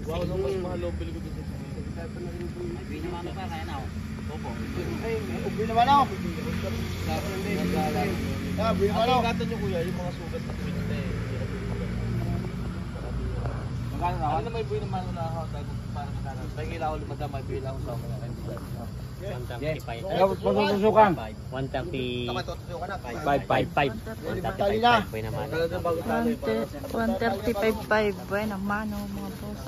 Wow, no mas mahal ang bili ko dito. May naman pa kaya na. Opo. Ay, ubi naman ako. Ubi naman ako. Ingatan nyo kuya, yung mga sugat na pinita eh. Magkano na? Ano may buhay naman na ako para magkano? Pahingila ako limadam, may buhay lang ako sa mga. 135. Magsusukan? 130. 555. 135 po naman. 135.5. Bueno, mano mga boss.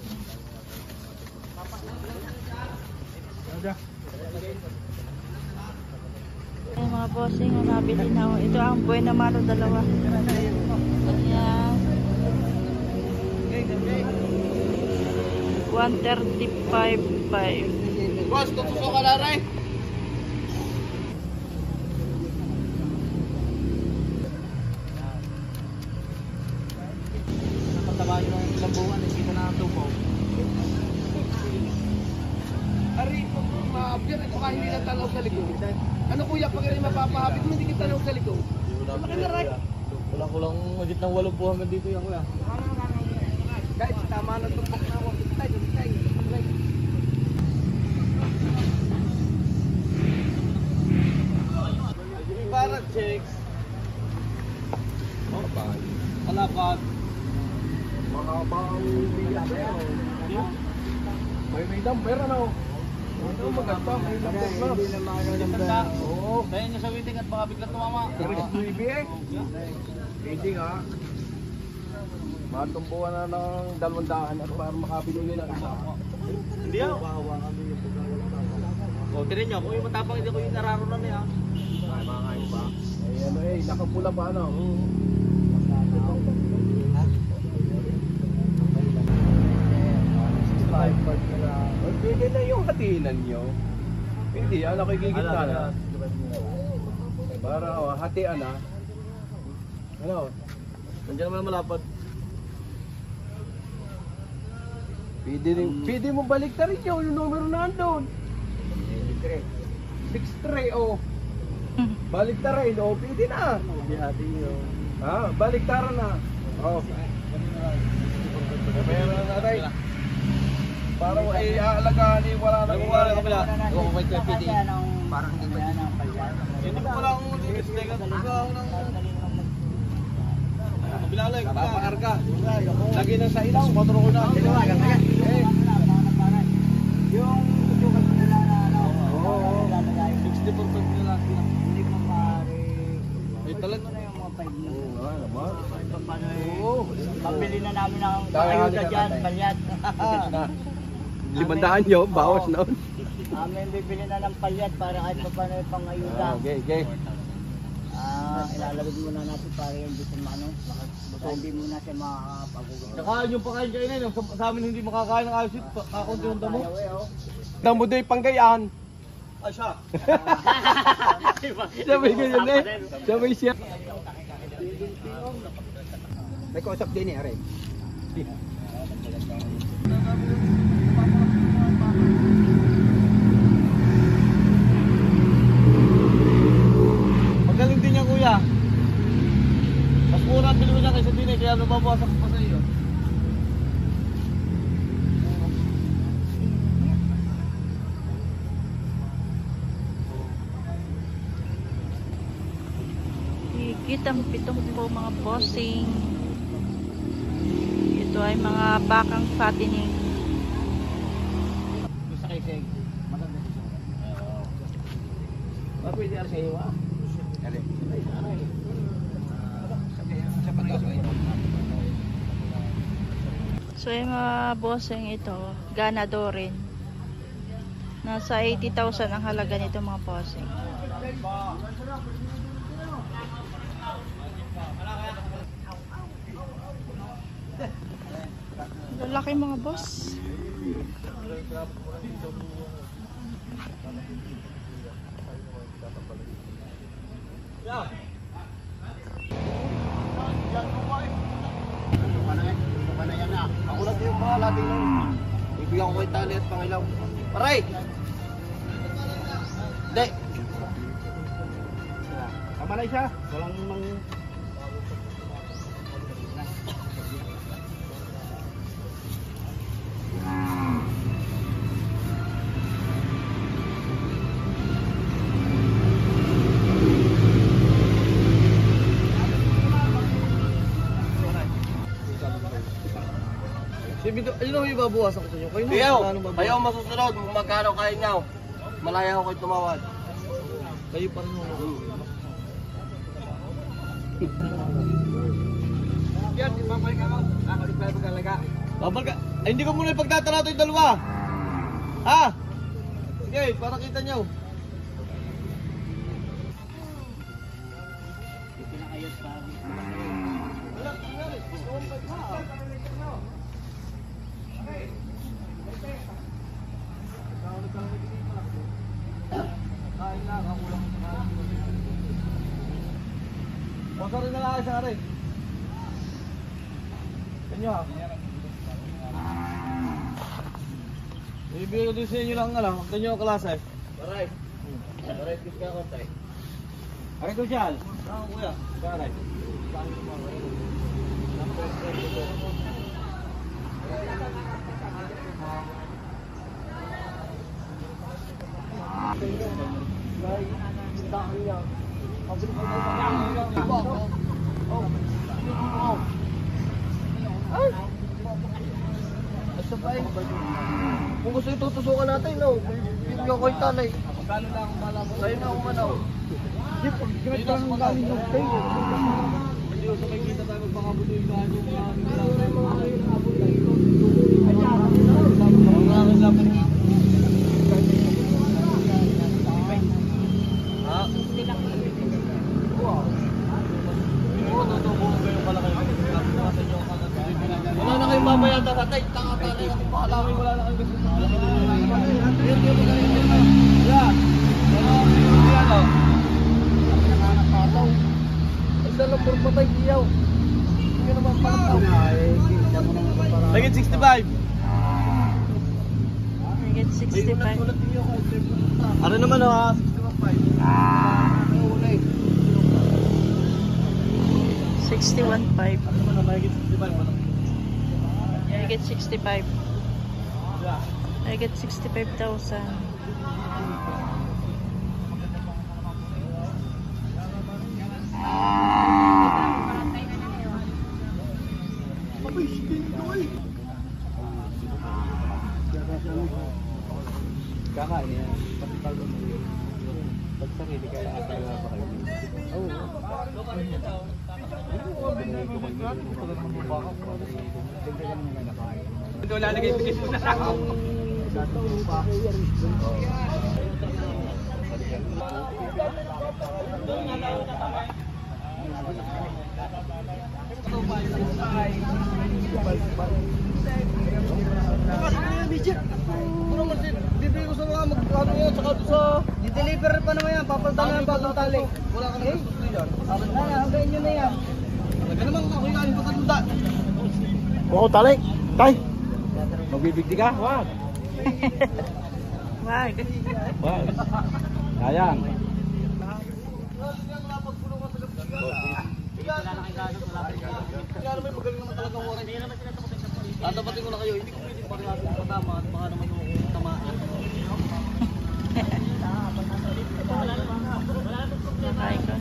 Ay mga bossing, nabili na ako. Ito ang buhay na mano, dalawa. Ayan. 135.5. Boss, tutuso ka na rin. Napataba yung lambungan, nakikita na ang tubo. Ari, maabyan ito kahit hindi na tanaw sa likod. Ano kuya, pag rin mapapahapit mo, hindi kita tanaw sa likod. Wala ko lang magit ng 8 buwan dito yan kuya. Guys, tama na tumpok na ako. Tayo. Para checks. Kalapad. Mahaba ang bigas na. May damper ano? Ito maganda, may damper na. Oo. Kaya nyo sa waiting at baka biglang tumama. Waiting ha. Matumbuhan na ng 200 at para makabili nyo ng isa. Hindi ako. O, tirin nyo. Kung yung matapang hindi ko yung nararoon niya. Ay, mga kain ba? Ay, ano nakapula pa ano? Pwede na yung hatinan nyo. Hindi, nakikigit na. Para hatian na. Ano? Nandiyan naman malapad. Pwede mo balik rin yung numero na andun. 63 oh. Balik ta rin, oh, pwede na. Ha, balik ta rin na. Oh. Meron na natin. Para ay aalagaan ni wala na wala na kabila. Oh, may pwede. Parang hindi ba yan ang palyan. Hindi ko lang teka ng kabila lang, papakarga. Lagi na sa ilaw, kontrol ko na. Yung sukat nila na oo, 60% nila. Hindi mo maaari. Ay talaga na yung mga 5 na. Oo, naman. Oo. Pabili na namin ng ayuda dyan, palyat. 500 yun, bawas noon. Amin bibili na ng palyat para kahit pa paano yung pang-ayuda. Okay. Ilalagod muna natin para yung dito ano. Baka hindi muna siya makakapagugod. Saka yung pakain kainin, sa amin hindi makakain ng ayos ito. Kakunti yung damo. Damo do'y panggayaan. Ay siya. Sabay ganyan eh. Sabay siya. May kausap din eh, Aray. Magaling din yan kuya. Mas mura ang bilhin niya kaysa din eh, kaya nababawasan ko pa sa iyo. Higit ang 7 po mga bossing. Ito ay mga bakang fattening. Gusto kayo seg. Maganda siya. Pwede sa iyo ah. So yung mga bossing ito, ganado rin. Nasa 80,000 ang halaga nito mga bossing. Lalaki mga boss. Ako lang yung mga lating lang. Ibigyan ko kay tali at pangilaw. Aray! Hindi! Kamalay siya. Walang mang... Ayun ang ibabawasan ko sa inyo. Kayo Tiyaw, na, kayo ang masusunod. Kung magkano kayo nyo. Malaya ako kayo tumawad. Kayo pa rin mo. Yan, ipapay ka mo. Nakaliplay mo talaga. Babal ka. Ay, hindi ko muna ipagtatarato yung dalawa. Ha? Sige, para kita nyo. Baka rin na lang isa rin. Kanyo ha. Ibigay ko din sa inyo lang nga lang. Kanyo ang klase. Aray. Aray, kiss ka ako tayo. Aray ko siya. Saan kuya? Aray. Basta pa eh. Kung gusto ito, tutusukan natin, no? Bibigyan ko yung tanay. Magkano na akong malaman? Sa'yo na akong manaw. Hindi, pag ganito lang ang galing ng kayo. Hindi ko sa makikita tayo magpakabuto yung galing yung mga wala na kayong mamayata sa tayo, tanga-tanga natin pakalawin, wala na kayong gusto. Yan. Yan o. Isa lang puro patay diyaw. Hindi naman palataw. Lagit 65. Higit 65. Ano naman o ha? 61.5. Ano naman o, mahigit 65 ano? Higit 65. Yeah. Higit 65,000. Kakain yan. Pag sarili kaya ata nga ba kayo? Oo. Ito lalagay bigis mo na ako. Bibigay ko sa mga mag-ano yan, tsaka sa... Di-deliver pa naman yan. Papaltan na yung bagong tali. Wala ka na gastos na yan. Hanggang nyo na yan. Talaga naman ako yung aling patanda. Oo, talay. Tay. Magbibigti ka? Wag. Wag. Wag. Sayang. Kaya naman magaling naman talaga ang oras. Tatapatin ko na kayo, hindi ko pwede parehasing patama at baka naman yung tamaan. Nakay ko.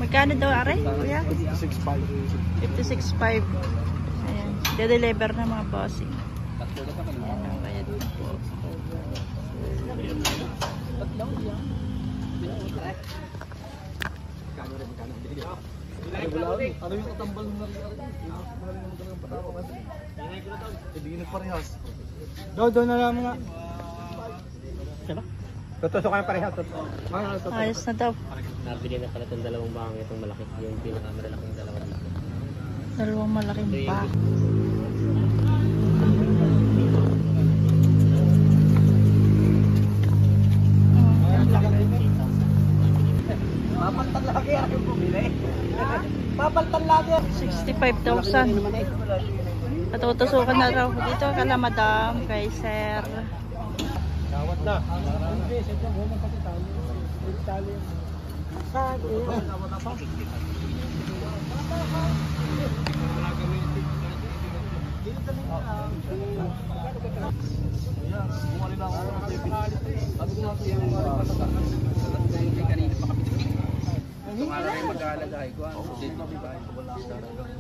Magkano daw aray, kuya? 56.5. Ayan. De-deliver na mga bossing. Ayan ang bayad po. Ano yung katambal mo na rin? Magaling naman talagang patama kasi. Hindi nagparehas. Doon na lang mga. Tutusok kayo parehas. Ayos na daw. Nabili na pala itong dalawang bangang itong malaki. Yung pinakamalalaking dalawang malaki. Dalawang malaking pa. Papaltan lagi ako bumili. Papaltan lagi. 65,000. Patutusukan na raw dito kala madam, kay sir. Kawat na. pagkalagay ko.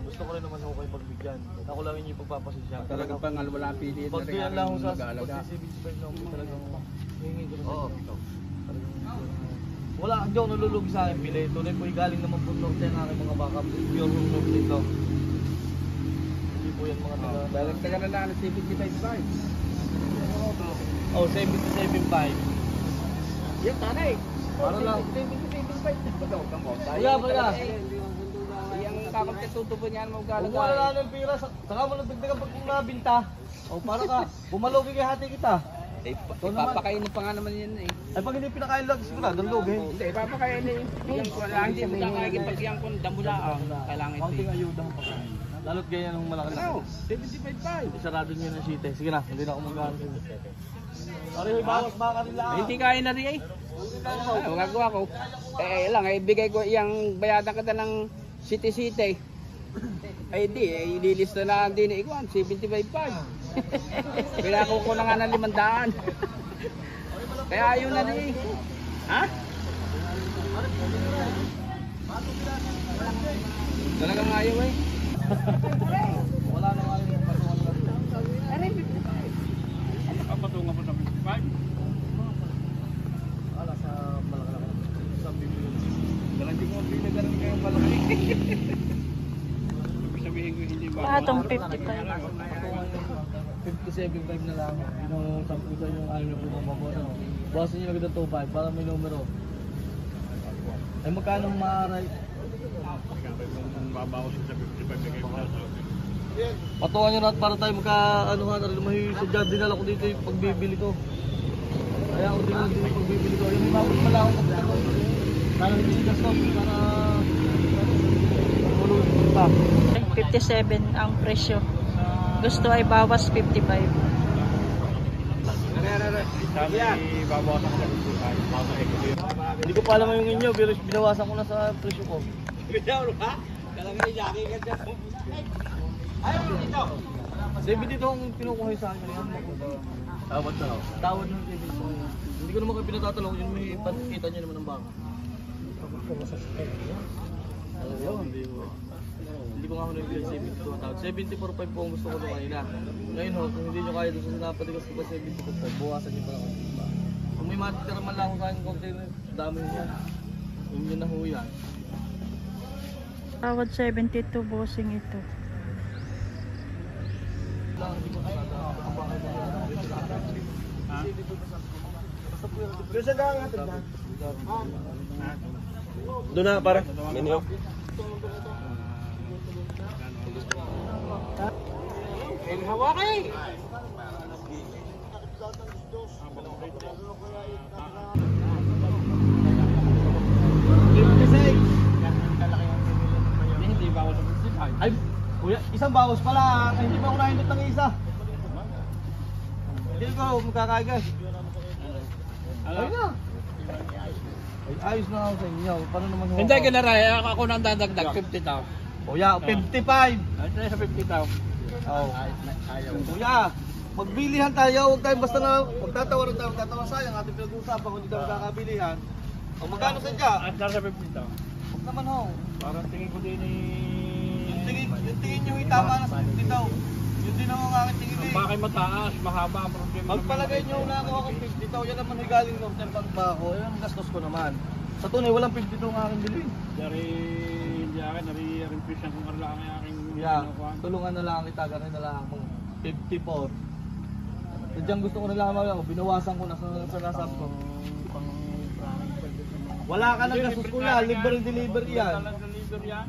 Gusto ko rin naman ako kayo pagbigyan. Ako lang yung pagpapasisya. Talagang pangal wala pili Pag yan lang ako sa pag-75 lang ako talagang hihingi ko naman. Wala, hindi ako nalulugi sa akin pili. Tunay po galing naman po norte ang aking mga baka. Pure norte dito. Hindi po yan mga taga. Balik taga na lang ng 75 size. Oh, 77.5. Yan, tanay. Para lang. 75. Wala, wala. Yung kakap na tutubo niyan mo Kung galagay. wala na ng pira, saka mo nagdagdagan pag kung nabinta. O para ka, bumalogi kay hati kita. Eh, ipapakainin pa nga naman yan eh. Ay pag hindi pinakain lang, sigurado ang lugi. Hindi, ipapakainin eh. Yung wala, hindi mo kakagin pag yung kung dambula. Kailangan ito Konting eh. ayuda mo pagkain. Lalo't ganyan ang malaki na. Ano? 75.5. Sarado niyo ng site. Sige na, hindi na ako mag-aaral. Pare, bawas baka nila. Hindi kaya na rin eh. Ay, magagawa ko. Lang, ibigay ko yung bayadan kita ng city-city. Ay di, ililista na din eh. 75.5. Pinako ko na nga ng 500. Kaya ayaw na rin eh. Ha? Talagang ayaw eh. Wala na nga yung patungan lang. Patungan mo sa 55? Wala sa malaki. Sa bibili. Dalang di mo pinagalan kayong malaki. Sabihin ko hindi ba? Patong 55. 57.5 na lang. Yung 10 yung ayaw na pumapabot. Bawasan nyo agad ang 2.5 para may numero. Ay magkano maaray? Patuwa nyo na para tayo magka-anuhan. Lumahi sa dyan, dinala ko dito yung pagbibili ko. Kaya ako din yung pagbibili ko. Yung imabot pala ako kapag ako. Sana hindi sigas ko. Para tulungan pa. 57 ang presyo. Gusto ay bawas 55. Hindi ko pa alam yung inyo, pero binawasan ko na sa presyo ko. David, dito ang kinukuha sa akin. Tawad na. Tawad ng David. Hindi ko naman kayo pinatatalong yun. May kita nyo naman ng baka. Hindi ko nga ako nabigay 72,000. 74.5 po ang gusto ko nung kanina. Ngayon ho, kung hindi nyo kaya doon sa sinapatigas ko ba 74.5, buwasan nyo pa lang. Kung may matitira man lang ako sa aking container, dami nyo. Yung yun na ho yan. Tawad 72 bossing ito. Doon na para. Minyo. Hawakay! Hindi ba ako sa 55? Ay, kuya, isang bawas pa lang. Ay, hindi ba ako nahindot ng isa? Hindi ko, magkakagas. Ay na. Ay, ayos na ako sa inyo. Paano naman ho? Hindi, ganaray. Ako nang dadagdag 50,000. Kuya, 55. Ay, sa 50,000. Oh. Kuya, magbilihan tayo. Huwag tayo basta na magtatawaran tayo. Magtatawaran sayang ating pinag-uusapan kung hindi tayo magkakabilihan. O magkano sa dya? At sa 50,000. Huwag naman ho. Parang tingin ko din Yung tingin nyo itama na sa 50 daw. Yun din ang aking tingin eh. bakit mataas, mahaba ang problema. Magpalagay nyo na ako akong 50 daw. Yan naman ay galing ng tempang bako. Yan ang gastos ko naman. Sa tunay, walang 50 daw ang aking bilhin. Dari, hindi akin, nari-reimpression kung karla ang aking Yeah, tulungan na lang kita, ganun na lang ako. 54. Sadyang gusto ko na lang ako, binawasan ko na sa nasab ko. Wala ka nang gastos ko na, libre delivery yan. Deliver yan.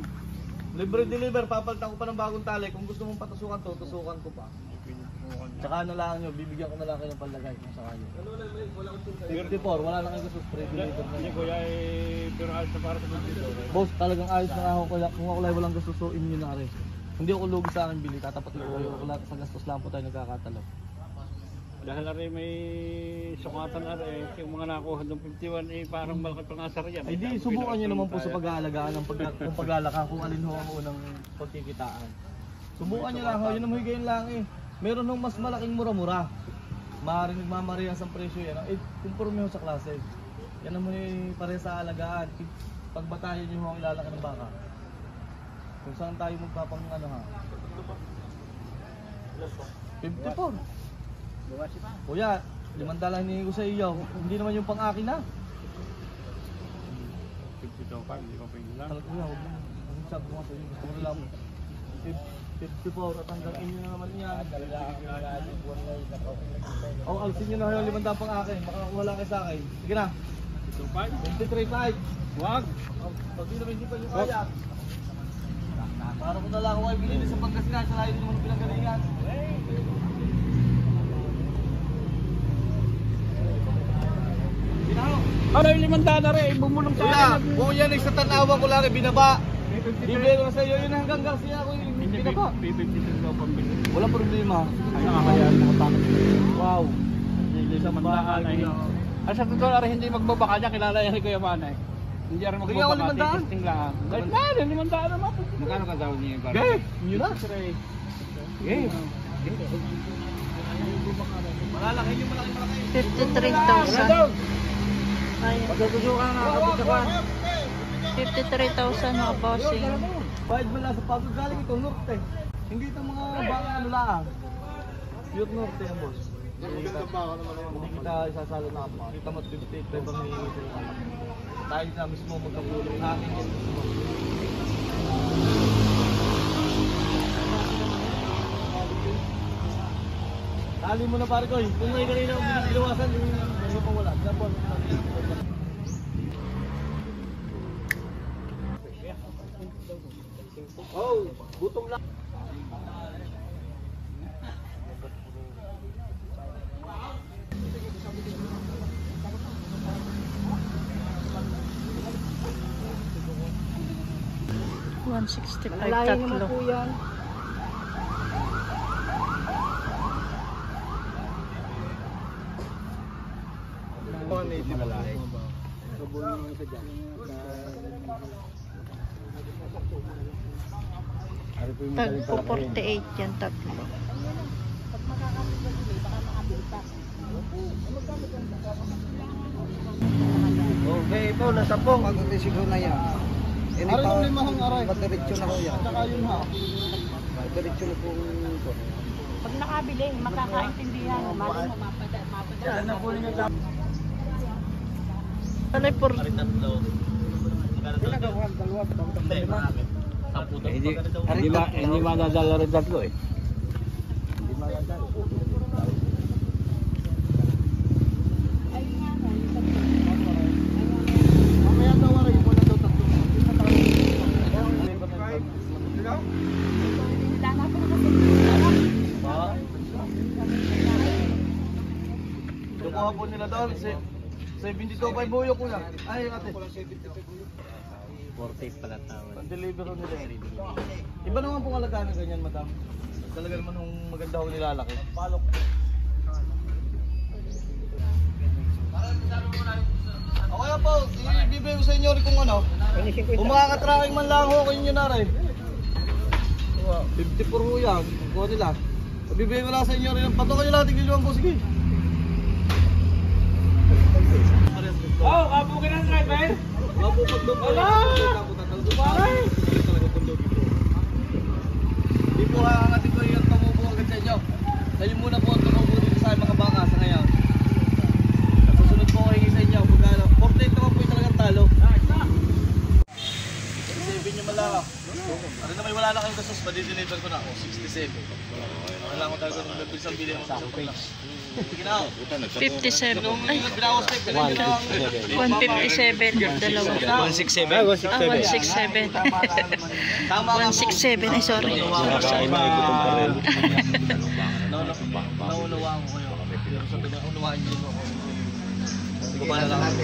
Libre deliver, papalitan ko pa ng bagong tali. Kung gusto mong patusukan to, tusukan ko pa. Tsaka na lang nyo, bibigyan ko na lang kayo ng palagay kung sakali. 54, wala na kayong gastos, free deliver na Hindi yan. ko ay pero ayos na para sa dito. Boss, talagang ayos na ako. Kung ako lang walang gastos, so inyo na rin. Hindi ako lugi sa akin bili, tatapat lang kayo. Wala sa gastos lang po tayo nagkakatalo. Dahil na rin may sukatan na rin, yung mga nakuha ng 51 eh parang malaki pang asar yan. Ay di, subukan nyo naman po sa pag-aalagaan ng kung paglalaka kung alin ho ang unang pagkikitaan. Subukan nyo lang ho, yun ang higayin lang eh. Meron hong mas malaking mura-mura. Maaaring nagmamarehas ang presyo yan. Eh, conforme ho sa klase. Yan naman eh, pareha sa alagaan. pagbatayan nyo ang ilalaki ng baka. Kung saan tayo magpapang ano ha? 54. Kuya, 5 lang hinihingi ko sa iyo. Hindi naman yung pang-akin na. 52 pa, hindi ko pwede lang. Talaga kuya, huwag mo. Ang sabi ko nga sa iyo, gusto ko lang 54 at hanggang inyo na naman yan. O, alisin nyo na kayo 500 pang-akin. Baka wala kayo sa akin. Sige na. 23.5. Wag! Pag di naman hindi pa nyo kaya. Para ko na lang ako ay binili sa Pangasinan. Sa layo din naman pinanggalingan. Ano yung 500 na rin? Bumulong sa Kuya, kung yan ay sa tanawan ko lang ay binaba. Bibili ko sa iyo yun hanggang Garcia ako yung binaba. Wala problema. Ay, nakakaya nakapakot. Wow. Hindi sa mandahan ay... Ay, sa totoo rin hindi magbabaka niya, kilala yan ni Kuya Manay. Hindi rin Kaya ako magbabaka, 500. testing lang. Kahit na, 500 naman. Magkano ka daw niya yung bar? Okay, yun na. Okay. Malalaki yung malaki. 53,000. Ayun. Pagkatusukan nga, kapit ka pa. 53,000 mga bossing. Bayad mo lang sa pagod galing ito, norte. Hindi ito mga baka ano lang. Pure norte yan, boss. Hindi kita isasalo na ako. Kita mo 58 pa ibang hihingi ko yung anak. Tayo na mismo magkapulong sa akin yan. Tali mo na pare ko, kung may kanina kung binilawasan, hindi pa wala. Dapat oh, gutom lang. $165 tatlo. Tagpo 48 yan tatlo. Okay po, nasa po. Mag-resigo na yan. Aray yung limahang aray. Madiretso na ko yan. Saka yun ha. Madiretso na po ito. Pag nakabili, makakaintindihan. Mali mo Yan na po ninyo dapat. Alay por Hindi madadala rin tatlo eh. Mamaya daw aray mo na daw tatlo. Kukuha po nila doon. 72 pa buyo ko lang. Ay, ate. 40 pala tawad. Pang-deliver nila. Iba naman pong alagaan ng ganyan, madam. Talaga naman nung maganda ho nilalaki. Palok. Okay po, ibibigay ko sa inyo rin kung ano. Kung makakatraking man lang ho, kayo nyo na rin. 54 ho yan, kuha nila. Ibibigay ko lang sa inyo rin. Patukan nyo lang, tigil nyo po, sige. Oh, kabukin ang driver! Wala! Hindi po aangatin ko yung tumubo agad sa inyo. Kayo muna po ang tumubo dito sa mga baka sa ngayon. At susunod po kayo sa inyo. 48 naman po yung talagang talo. 67 yung malaka. Ano naman wala na kayong gasos, madideliver ko na. 67. Wala ko talaga ng isang bilhin mo sa page. Sige na. 57. Ay, Binawas tayo. Pinagin lang. 157. Dalawa. 167. Ah, 167. Tama ka po. 167. Ay, sorry. Sorry. Naunawaan ko kayo. Pero sa pinaunawain niyo ako. Hindi ko pa na lang.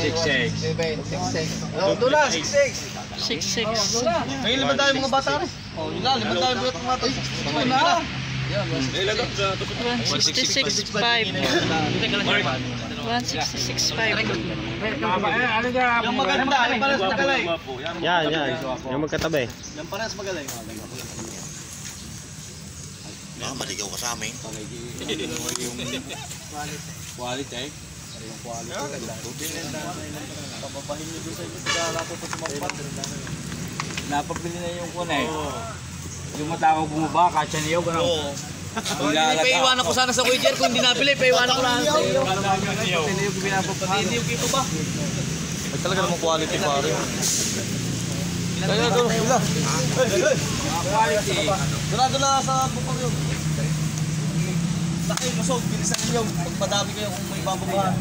66. Doon na, 6-6. 66. Ngayon naman tayo mga bata rin. Oh, yun lang. Naman tayo mga bata. Ito na. 166.5. 166.5. Yung maganda, yung pares magaling. Yan. Yung magkatabi. Yung pares magaling. Maligaw ka sa amin. Quality. Papapahin nyo doon sa inyo. Pagkala po pa sumampan. Napabili na yung kunay. Yung matawag bumaba, kasya niyo, gano'n. Oo. Paiwanan ko sana sa Kuya Jer. Kung hindi nabili, paiwanan ko lang sa iyo. Hindi yung pinapapatid. Hindi yung kito ba? Ay talaga namang quality pare. Kaya doon, wala. Doon na sa bupag yun. Laki, lusog, bilisan ninyo. Pagpadami kayo kung may bababahan.